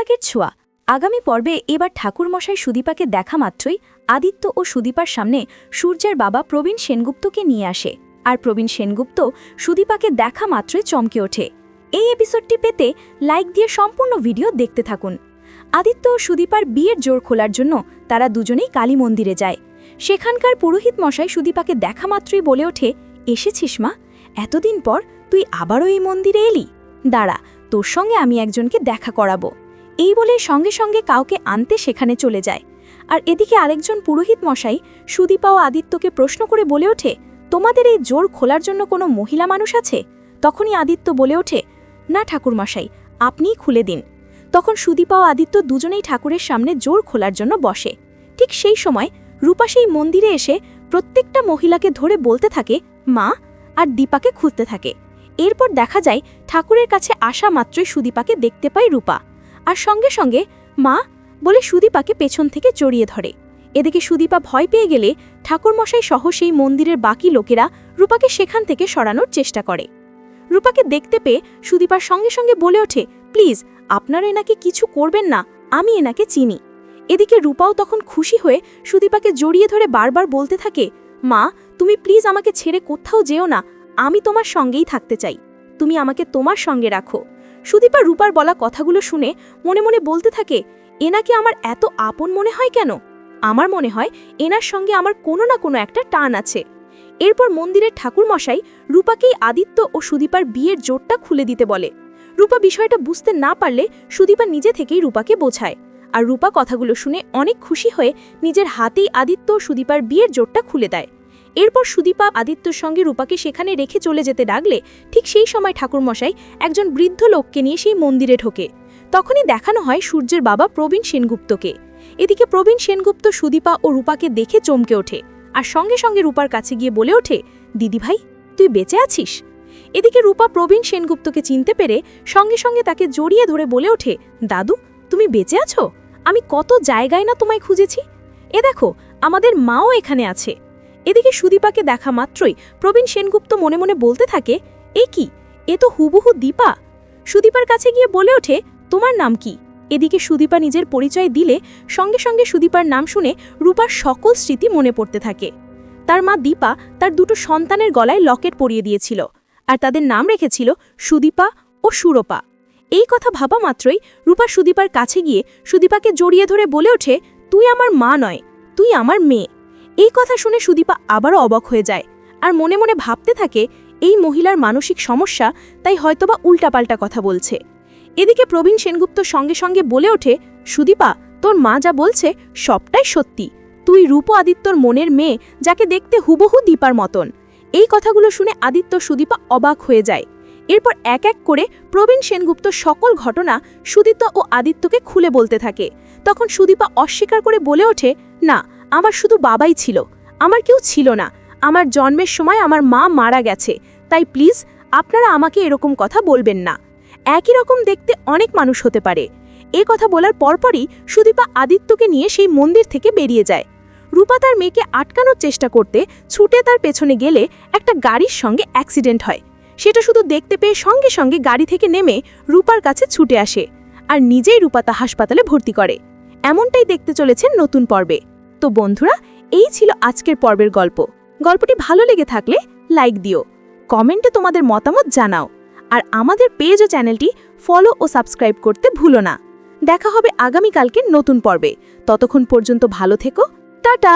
অনুরাগের ছোঁয়া। আগামী পর্বে এবার ঠাকুরমশাই সুদীপাকে দেখা মাত্রই আদিত্য ও সুদীপার সামনে সূর্যের বাবা প্রবীণ সেনগুপ্তকে নিয়ে আসে, আর প্রবীণ সেনগুপ্ত সুদীপাকে দেখা মাত্রই চমকে ওঠে। এই এপিসোডটি পেতে লাইক দিয়ে সম্পূর্ণ ভিডিও দেখতে থাকুন। আদিত্য ও সুদীপার বিয়ের জোর খোলার জন্য তারা দুজনেই কালী মন্দিরে যায়। সেখানকার পুরোহিত মশাই সুদীপাকে দেখা মাত্রই বলে ওঠে, এসেছিস মা, এতদিন পর তুই আবারও এই মন্দিরে এলি? দাঁড়া, তোর সঙ্গে আমি একজনকে দেখা করাবো। এই বলে সঙ্গে সঙ্গে কাউকে আনতে সেখানে চলে যায়। আর এদিকে আরেকজন পুরোহিত মশাই সুদীপা ও আদিত্যকে প্রশ্ন করে বলে ওঠে, তোমাদের এই জোর খোলার জন্য কোনো মহিলা মানুষ আছে? তখনই আদিত্য বলে ওঠে, না ঠাকুরমশাই, আপনিই খুলে দিন। তখন সুদীপা ও আদিত্য দুজনেই ঠাকুরের সামনে জোর খোলার জন্য বসে। ঠিক সেই সময় রূপা সেই মন্দিরে এসে প্রত্যেকটা মহিলাকে ধরে বলতে থাকে মা, আর দীপাকে খুঁজতে থাকে। এরপর দেখা যায় ঠাকুরের কাছে আসা মাত্রই সুদীপাকে দেখতে পায় রূপা, আর সঙ্গে সঙ্গে মা বলে সুদীপাকে পেছন থেকে জড়িয়ে ধরে। এদিকে সুদীপা ভয় পেয়ে গেলে ঠাকুরমশাই সহ সেই মন্দিরের বাকি লোকেরা রূপাকে সেখান থেকে সরানোর চেষ্টা করে। রূপাকে দেখতে পেয়ে সুদীপার সঙ্গে সঙ্গে বলে ওঠে, প্লিজ আপনারা এনাকে কিছু করবেন না, আমি এনাকে চিনি। এদিকে রূপাও তখন খুশি হয়ে সুদীপাকে জড়িয়ে ধরে বারবার বলতে থাকে, মা তুমি প্লিজ আমাকে ছেড়ে কোথাও যেও না, আমি তোমার সঙ্গেই থাকতে চাই, তুমি আমাকে তোমার সঙ্গে রাখো। সুদীপা রূপার বলা কথাগুলো শুনে মনে মনে বলতে থাকে, এনাকে আমার এত আপন মনে হয় কেন? আমার মনে হয় এনার সঙ্গে আমার কোনো না কোনো একটা টান আছে। এরপর মন্দিরের ঠাকুরমশাই রূপাকেই আদিত্য ও সুদীপার বিয়ের জোরটা খুলে দিতে বলে। রূপা বিষয়টা বুঝতে না পারলে সুদীপা নিজে থেকেই রূপাকে বোঝায়, আর রূপা কথাগুলো শুনে অনেক খুশি হয়ে নিজের হাতেই আদিত্য ও সুদীপার বিয়ের জোরটা খুলে দেয়। এরপর সুদীপা আদিত্যর সঙ্গে রূপাকে সেখানে রেখে চলে যেতে ডাকলে ঠিক সেই সময় ঠাকুরমশাই একজন বৃদ্ধ লোককে নিয়ে সেই মন্দিরে ঢোকে। তখনই দেখানো হয় সূর্যের বাবা প্রবীণ সেনগুপ্তকে। এদিকে প্রবীণ সেনগুপ্ত সুদীপা ও রূপাকে দেখে চমকে ওঠে, আর সঙ্গে সঙ্গে রূপার কাছে গিয়ে বলে ওঠে, দিদিভাই তুই বেঁচে আছিস? এদিকে রূপা প্রবীণ সেনগুপ্তকে চিনতে পেরে সঙ্গে সঙ্গে তাকে জড়িয়ে ধরে বলে ওঠে, দাদু তুমি বেঁচে আছো? আমি কত জায়গায় না তোমায় খুঁজেছি, এ দেখো আমাদের মাও এখানে আছে। এদিকে সুদীপাকে দেখা মাত্রই প্রবীণ সেনগুপ্ত মনে মনে বলতে থাকে, এ কি, এ তো হুবহু দীপা। সুদীপার কাছে গিয়ে বলে ওঠে, তোমার নাম কি? এদিকে সুদীপা নিজের পরিচয় দিলে সঙ্গে সঙ্গে সুদীপার নাম শুনে রূপার সকল স্মৃতি মনে পড়তে থাকে। তার মা দীপা তার দুটো সন্তানের গলায় লকেট পরিয়ে দিয়েছিল, আর তাদের নাম রেখেছিল সুদীপা ও সুরপা। এই কথা ভাবা মাত্রই রূপা সুদীপার কাছে গিয়ে সুদীপাকে জড়িয়ে ধরে বলে ওঠে, তুই আমার মা নয়, তুই আমার মেয়ে। এই কথা শুনে সুদীপা আবারও অবাক হয়ে যায়, আর মনে মনে ভাবতে থাকে এই মহিলার মানসিক সমস্যা, তাই হয়তোবা উল্টাপাল্টা কথা বলছে। এদিকে প্রবীণ সেনগুপ্ত সঙ্গে সঙ্গে বলে ওঠে, সুদীপা তোর মা যা বলছে সবটাই সত্যি, তুই রূপ আদিত্যর মনের মেয়ে, যাকে দেখতে হুবহু দীপার মতন। এই কথাগুলো শুনে আদিত্য সুদীপা অবাক হয়ে যায়। এরপর এক এক করে প্রবীণ সেনগুপ্ত সকল ঘটনা সুদীপা ও আদিত্যকে খুলে বলতে থাকে। তখন সুদীপা অস্বীকার করে বলে ওঠে, না, আমার শুধু বাবাই ছিল, আমার কেউ ছিল না। আমার জন্মের সময় আমার মা মারা গেছে, তাই প্লিজ আপনারা আমাকে এরকম কথা বলবেন না। একই রকম দেখতে অনেক মানুষ হতে পারে। এ কথা বলার পরপরই সুদীপা আদিত্যকে নিয়ে সেই মন্দির থেকে বেরিয়ে যায়। রূপা তার মেয়েকে আটকানোর চেষ্টা করতে ছুটে তার পেছনে গেলে একটা গাড়ির সঙ্গে অ্যাক্সিডেন্ট হয়। সেটা শুধু দেখতে পেয়ে সঙ্গে সঙ্গে গাড়ি থেকে নেমে রূপার কাছে ছুটে আসে, আর নিজেই রূপা তা হাসপাতালে ভর্তি করে। এমনটাই দেখতে চলেছেন নতুন পর্বে। তো বন্ধুরা, এই ছিল আজকের পর্বের গল্প। গল্পটি ভালো লেগে থাকলে লাইক দিও, কমেন্টে তোমাদের মতামত জানাও, আর আমাদের পেজ ও চ্যানেলটি ফলো ও সাবস্ক্রাইব করতে ভুলো না। দেখা হবে আগামীকালকে নতুন পর্বে। ততক্ষণ পর্যন্ত ভালো থেকো, টাটা।